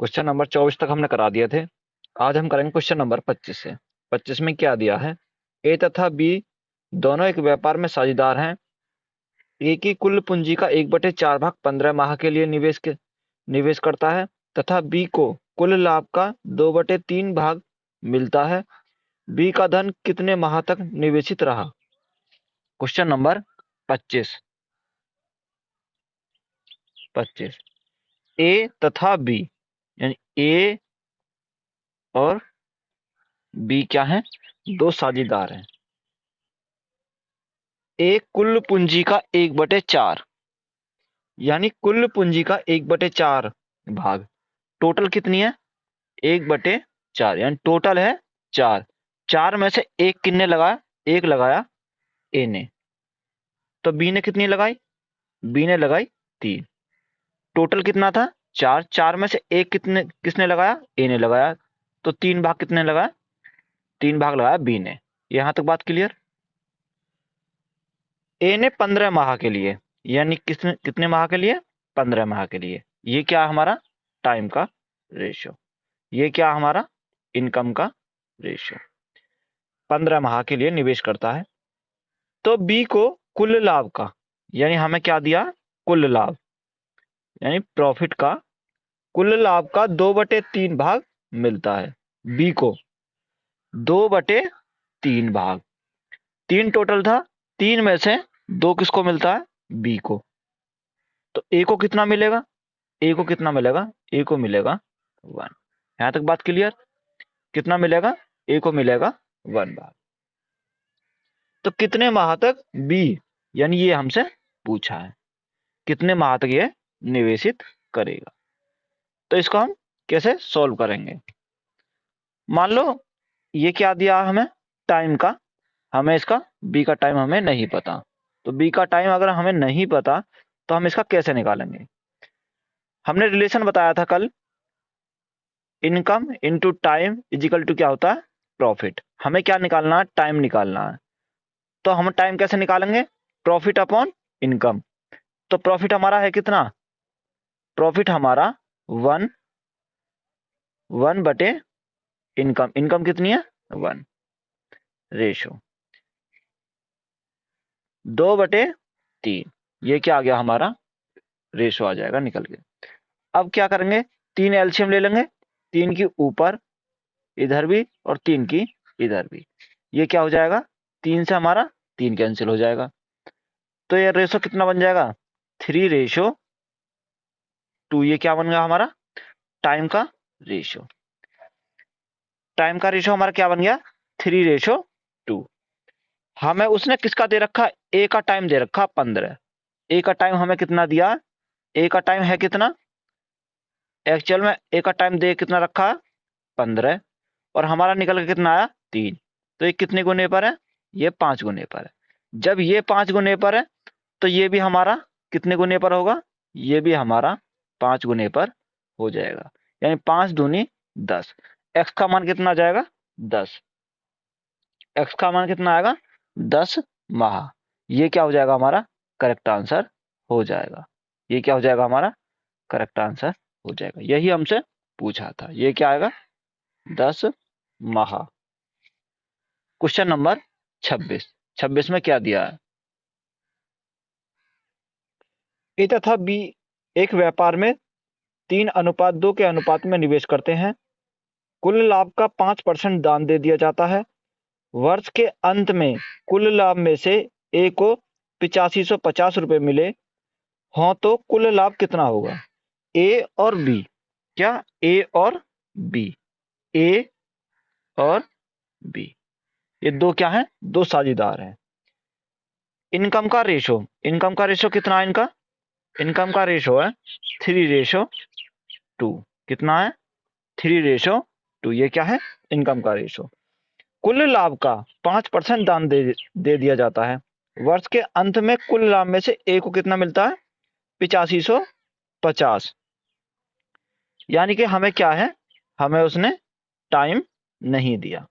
Question number 24 तक हमने करा दिए थे। आज हम करेंगे क्वेश्चन नंबर 25 से। 25 में क्या दिया है? ए तथा बी दोनों एक व्यापार में साझेदार हैं। ए की कुल पूंजी का 1/4 भाग 15 माह के लिए निवेश करता है तथा बी को कुल लाभ का 2/3 भाग मिलता है। बी का धन कितने माह तक निवेशित रहा? Question number 25। ए तथा बी यानी ए और बी क्या है? दो साझेदार हैं। ए कुल पूंजी का 1/4 यानी कुल पूंजी का 1/4 भाग। टोटल कितनी है? 1/4 यानी टोटल है 4। 4 में से एक कितने लगाया? एक लगाया ए ने। तो बी ने कितनी लगाई? बी ने लगाई 3। टोटल कितना था? 4। 4 में से एक किसने लगाया? ए ने लगाया। तो 3 भाग कितने लगाया? 3 भाग लगाया बी ने। यहां तक बात क्लियर? ए ने 15 माह के लिए यानी कितने माह के लिए? 15 माह के लिए। ये क्या हमारा? टाइम का रेशियो। ये क्या हमारा? इनकम का रेशियो। 15 माह के लिए निवेश करता है। तो बी को कुल लाभ का यानी हमें क्या दिया? कुल लाभ यानी प्रॉफिट का कुल लाभ का 2/3 भाग मिलता है। बी को 2/3 भाग। 3 टोटल था। 3 में से 2 किसको मिलता है? बी को। तो ए को कितना मिलेगा? ए को कितना मिलेगा? ए को मिलेगा 1। यहां तक बात क्लियर? कितना मिलेगा? ए को मिलेगा 1 भाग। तो कितने माह तक बी यानी ये हमसे पूछा है कितने माह तक ये निवेशित करेगा। तो इसको हम कैसे सॉल्व करेंगे? मान लो ये क्या दिया हमें? टाइम का। हमें इसका बी का टाइम हमें नहीं पता। तो बी का टाइम अगर हमें नहीं पता तो हम इसका कैसे निकालेंगे? हमने रिलेशन बताया था कल, income into time is equal to क्या होता है? प्रॉफिट। हमें क्या निकालना है? टाइम निकालना है। तो हम टाइम कैसे निकालेंगे? Profit upon income. तो प्रॉफिट हमारा है कितना? प्रॉफिट हमारा 1 बटे इनकम। इनकम कितनी है? 1। रेशो 2/3। ये क्या आ गया हमारा? रेशो आ जाएगा निकल के। अब क्या करेंगे? 3 एलसीएम ले लेंगे। 3 की ऊपर इधर भी और 3 की इधर भी। ये क्या हो जाएगा? 3 से हमारा 3 कैंसिल हो जाएगा। तो ये रेशो कितना बन जाएगा? 3:2। ये क्या बन गया हमारा? टाइम का रेशो। टाइम का रेशो हमारा क्या बन गया? 3:2। हमें उसने किसका दे रखा? ए का टाइम दे रखा 15। ए का टाइम हमें कितना दिया? ए का टाइम है कितना? एक्चुअल में ए का टाइम दे कितना रखा? 15। और हमारा निकल के कितना आया? 3। तो ये कितने गुने पर है? ये 5 गुने पर है। जब ये 5 गुने पर है तो ये भी हमारा कितने गुने पर होगा? ये भी हमारा 5 गुने पर हो जाएगा। यानी 5 दूनी 10। एक्स का मान कितना आ जाएगा? 10। एक्स का मान कितना आएगा? 10 माह। ये क्या हो जाएगा हमारा? करेक्ट आंसर हो जाएगा। ये क्या हो जाएगा हमारा? करेक्ट आंसर हो जाएगा। यही हमसे पूछा था। ये क्या आएगा? 10 माह। Question number 26। 26 में क्या दिया है? ए तथा बी एक व्यापार में 3:2 के अनुपात में निवेश करते हैं। कुल लाभ का 5% दान दे दिया जाता है। वर्ष के अंत में कुल लाभ में से ए को 8550 रुपए मिले हों तो कुल लाभ कितना होगा? ए और बी। क्या? ए और बी। ए और बी ये दो क्या है? दो साझेदार हैं। इनकम का रेशो। इनकम का रेशो कितना है इनका? इनकम का रेशो है 3:2। कितना है? 3:2। ये क्या है? इनकम का रेशो। कुल लाभ का 5% दान दे दिया जाता है। वर्ष के अंत में कुल लाभ में से ए को कितना मिलता है? 8550। यानी कि हमें क्या है? हमें उसने टाइम नहीं दिया।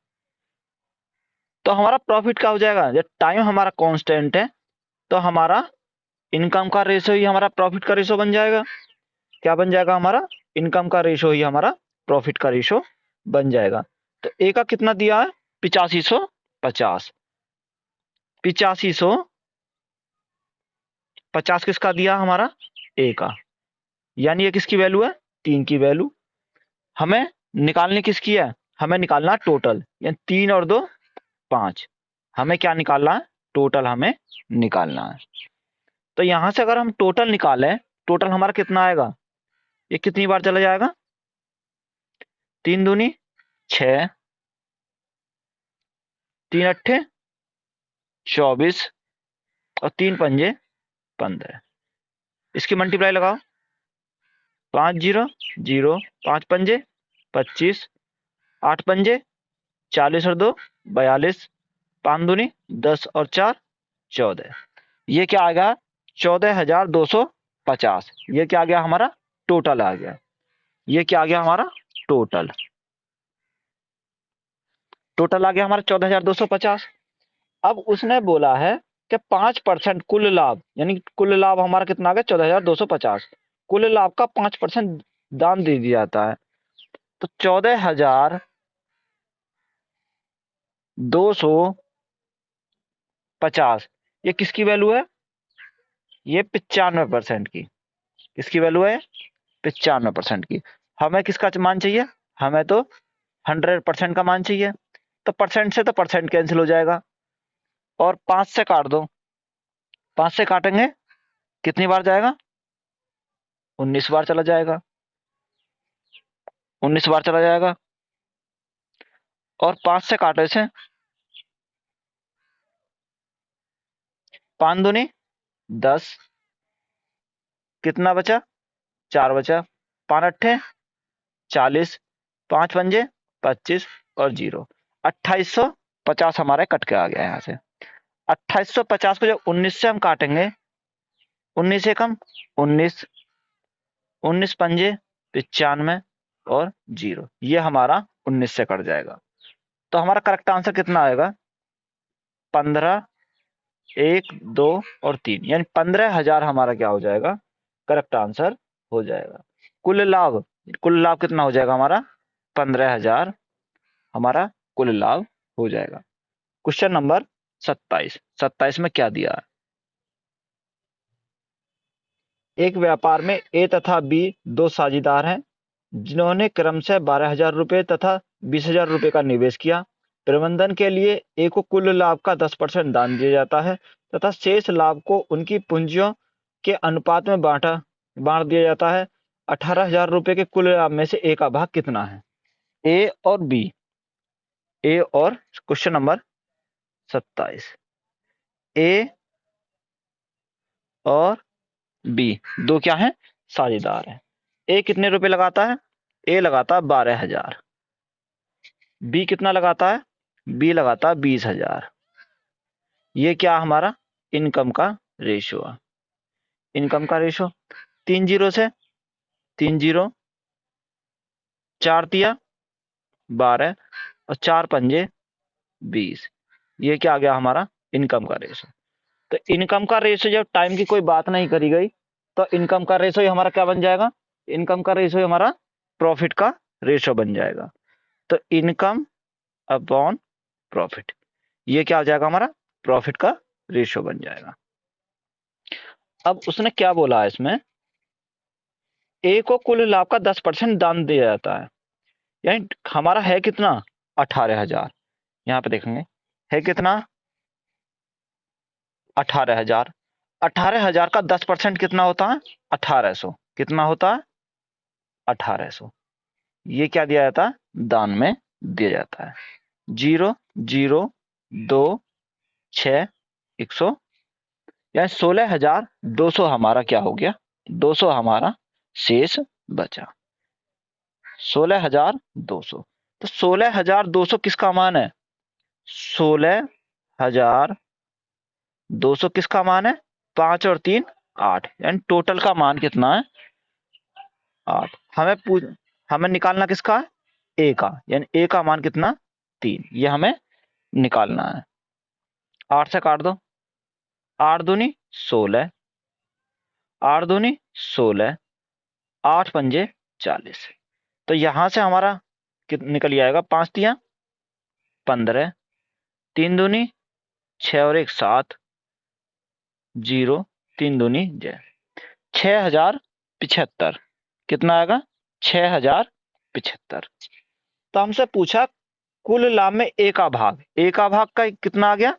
तो हमारा प्रॉफिट क्या हो जाएगा? जब टाइम हमारा कांस्टेंट है तो हमारा इनकम का रेशो ही हमारा प्रॉफिट का रेशो बन जाएगा। क्या बन जाएगा हमारा? इनकम का रेशो ही हमारा प्रॉफिट का रेशो बन जाएगा। तो ए का कितना दिया है? 8550। 8550 किसका दिया हमारा? ए का, यानी ये किसकी वैल्यू है? 3 की वैल्यू। हमें निकालनी किसकी है? हमें निकालना टोटल, यानी 3 और 2 5। हमें क्या निकालना है? टोटल हमें निकालना है। तो यहां से अगर हम टोटल निकालें, टोटल हमारा कितना आएगा? ये कितनी बार चला जाएगा? 3 दूनी 6, 3 अट्ठे 24 और 3 पंजे 15। इसकी मल्टीप्लाई लगाओ, 5 0 0, 5 पंजे 25, 8 पंजे 40 और 2 42, 5 दूनी 10 और 4 14। ये क्या आ गया? 14,250। ये क्या आ गया हमारा? टोटल आ गया। ये क्या आ गया हमारा? टोटल। टोटल आ गया हमारा 14,250। अब उसने बोला है कि 5% कुल लाभ, यानी कुल लाभ हमारा कितना आ गया? 14,250। कुल लाभ का 5% दान दे दिया जाता है। तो 14,250 ये किसकी वैल्यू है? ये 95% की। किसकी वैल्यू है? 95% की। हमें किसका मान चाहिए? हमें तो 100% का मान चाहिए। तो परसेंट से तो परसेंट कैंसिल हो जाएगा और 5 से काट दो। 5 से काटेंगे कितनी बार जाएगा? 19 बार चला जाएगा। 19 बार चला जाएगा। और 5 से काटो इसे, 5 दूनी 10, कितना बचा? 4 बचा। 5 अट्ठे 40, 5 पंजे 25 और 0 2850 हमारे कट के आ गया यहाँ से। 2850 को जब 19 से हम काटेंगे, 19 से कम 19, 19 पंजे 95 और 0, ये हमारा 19 से कट जाएगा। तो हमारा करेक्ट आंसर कितना आएगा? 15, 1 2 और 3, यानी 15,000 हमारा क्या हो जाएगा? करेक्ट आंसर हो जाएगा। कुल लाभ, कुल लाभ कितना हो जाएगा हमारा? 15,000 हमारा कुल लाभ हो जाएगा। Question number 27। 27 में क्या दिया है? एक व्यापार में ए तथा बी दो साझेदार हैं, जिन्होंने क्रमशः 12,000 रुपये तथा 20,000 रुपये का निवेश किया। प्रबंधन के लिए ए को कुल लाभ का 10% दान दिया जाता है तथा शेष लाभ को उनकी पूंजियों के अनुपात में बांट दिया जाता है। 18,000 रुपये के कुल लाभ में से ए का भाग कितना है? ए और बी। ए और क्वेश्चन नंबर 27, ए और बी दो क्या है? साझेदार है। ए कितने रुपए लगाता है? ए लगाता है 12,000। बी कितना लगाता है? बी लगाता है 20,000। ये क्या हमारा? इनकम का रेशो है। इनकम का रेशो 3 जीरो से 3 जीरो, 4 तिया 12 और 4 पंजे 20। ये क्या आ गया हमारा? इनकम का रेशो। तो इनकम का रेशो जब टाइम की कोई बात नहीं करी गई, तो इनकम का रेशो ही हमारा क्या बन जाएगा? इनकम का रेशो ही हमारा प्रॉफिट का रेशो बन जाएगा। तो इनकम अपॉन प्रॉफिट, ये क्या हो जाएगा हमारा? प्रॉफिट का रेशो बन जाएगा। अब उसने क्या बोला है इसमें? ए को कुल लाभ का 10% दान दिया जाता है, यानी हमारा है कितना? 18,000। यहां पे देखेंगे है कितना? 18,000। 18,000 का 10% कितना होता है? 1,800। कितना होता है? 1,800। ये क्या दिया जाता है? दान में दिया जाता है। 0 0 2 6 100, यानी 16,200 हमारा क्या हो गया? 200 हमारा शेष बचा। 16,200। तो 16,200 किसका मान है? 16,200 किसका मान है? 5 और 3 8, यानी टोटल का मान कितना है? 8। हमें निकालना किसका है? ए का, यानी ए का मान कितना? 3। ये हमें निकालना है। 8 से काट दो, 8 दूनी 16, 8 दूनी 16, 8 पंजे 40। तो यहां से हमारा निकल आएगा 5 तिया 15, 3 दूनी 6 और 1 7, 0, 3 दूनी 6075। कितना आएगा? 6075। तो हमसे पूछा कुल लाभ में ए का भाग, ए का भाग का कितना आ गया?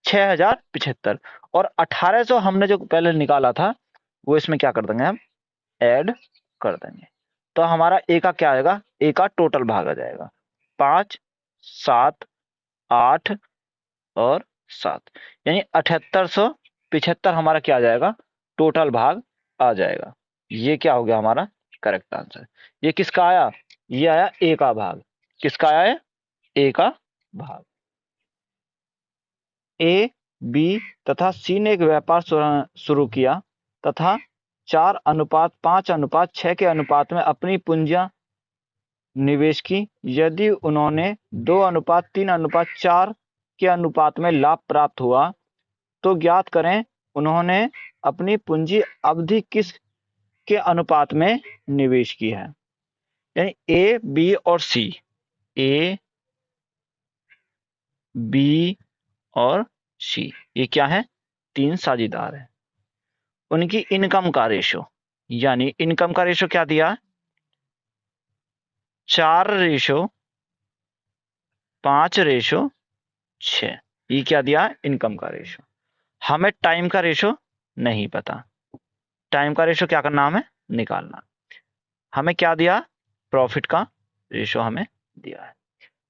6075। और 1800 हमने जो पहले निकाला था वो इसमें क्या कर देंगे हम? ऐड कर देंगे। तो हमारा ए का क्या आएगा? ए का टोटल भाग आ जाएगा 5, 7, 8 और 7, यानी 7875 हमारा क्या आ जाएगा? टोटल भाग आ जाएगा। ये क्या हो गया हमारा करेक्ट आंसर। ये किसका आया? ये आया ए का भाग। किसका आया है? ए का भाग। ए, बी तथा सी ने एक व्यापार शुरू किया तथा 4:5:6 के अनुपात में अपनी पूंजियां निवेश की। यदि उन्होंने 2:3:4 के अनुपात में लाभ प्राप्त हुआ तो ज्ञात करें उन्होंने अपनी पूंजी अवधि किस के अनुपात में निवेश की है। यानी ए, बी और सी, ए, बी और सी, ये क्या है? 3 साझेदार हैं। उनकी इनकम का रेशो, यानी इनकम का रेशो क्या दिया? 4:5:6। ये क्या दिया? इनकम का रेशो। हमें टाइम का रेशो नहीं पता। टाइम का रेशो क्या करना? हमें निकालना। हमें क्या दिया? प्रॉफिट का रेशो हमें दिया है।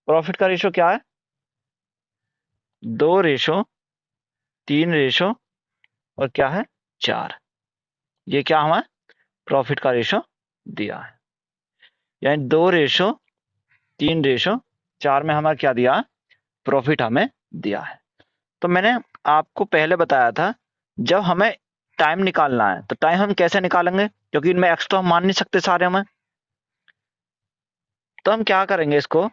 प्रॉफिट का रेशो क्या है? 2:3 और क्या है? 4। ये क्या हमें प्रॉफिट का रेशो दिया है। यानी 2:3:4 में हमें क्या दिया? प्रॉफिट हमें दिया है। तो मैंने आपको पहले बताया था जब हमें टाइम निकालना है तो टाइम हम कैसे निकालेंगे? क्योंकि इनमें एक्स तो हम मान नहीं सकते सारे में। तो हम क्या करेंगे इसको?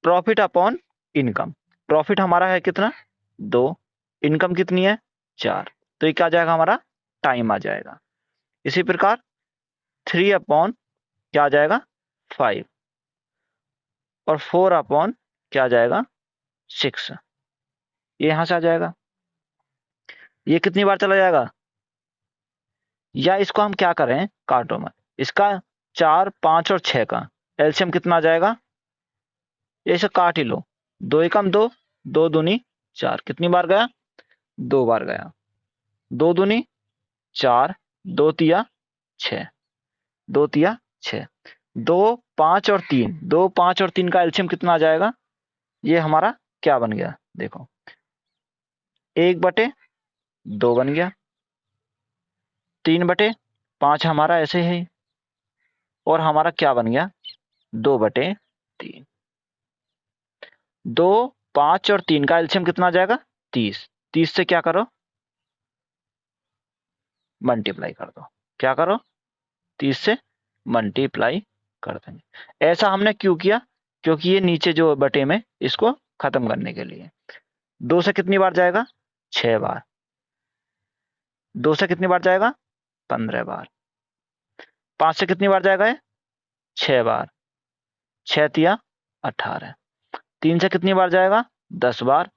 Profit upon income. प्रॉफिट हमारा है कितना? 2। इनकम कितनी है? 4। तो ये क्या आ जाएगा? हमारा टाइम आ जाएगा। इसी प्रकार 3 अपॉन क्या आ जाएगा? 5 और 4 अपॉन क्या आ जाएगा? 6। ये यहां से आ जाएगा। ये कितनी बार चला जाएगा? या इसको हम क्या करें? काटो में इसका 4, 5 और 6 का एलसीएम कितना आ जाएगा? ये इसे काट ही लो। 2 एकम 2, 2 दूनी 4। कितनी बार गया? 2 बार गया। 2 दूनी 4, 2 तिया 6, 2 तिया 6। 2, 5 और 3, 2, 5 और 3 का एलसीएम कितना आ जाएगा? ये हमारा क्या बन गया? देखो 1/2 बन गया। 3/5 हमारा ऐसे है और हमारा क्या बन गया? 2/3। 2, 5 और 3 का एलसीएम कितना आ जाएगा? 30। 30 से क्या करो? मल्टीप्लाई कर दो। क्या करो? 30 से मल्टीप्लाई कर देंगे। ऐसा हमने क्यों किया? क्योंकि ये नीचे जो बटे में इसको खत्म करने के लिए। 2 से कितनी बार जाएगा? 6 बार। 2 से कितनी बार जाएगा? 15 बार। 5 से कितनी बार जाएगा? 6 बार। 6 तिया 18। 3 से कितनी बार जाएगा? 10 बार।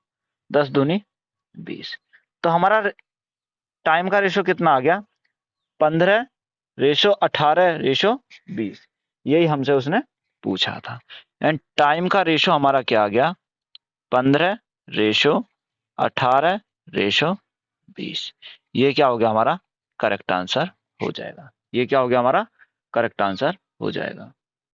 10 दूनी 20। तो हमारा टाइम का रेशो कितना आ गया? 15:18:20। यही हमसे उसने पूछा था। एंड टाइम का रेशो हमारा क्या आ गया? 15:18:20। ये क्या हो गया? हमारा करेक्ट आंसर हो जाएगा। ये क्या हो गया? हमारा करेक्ट आंसर हो जाएगा।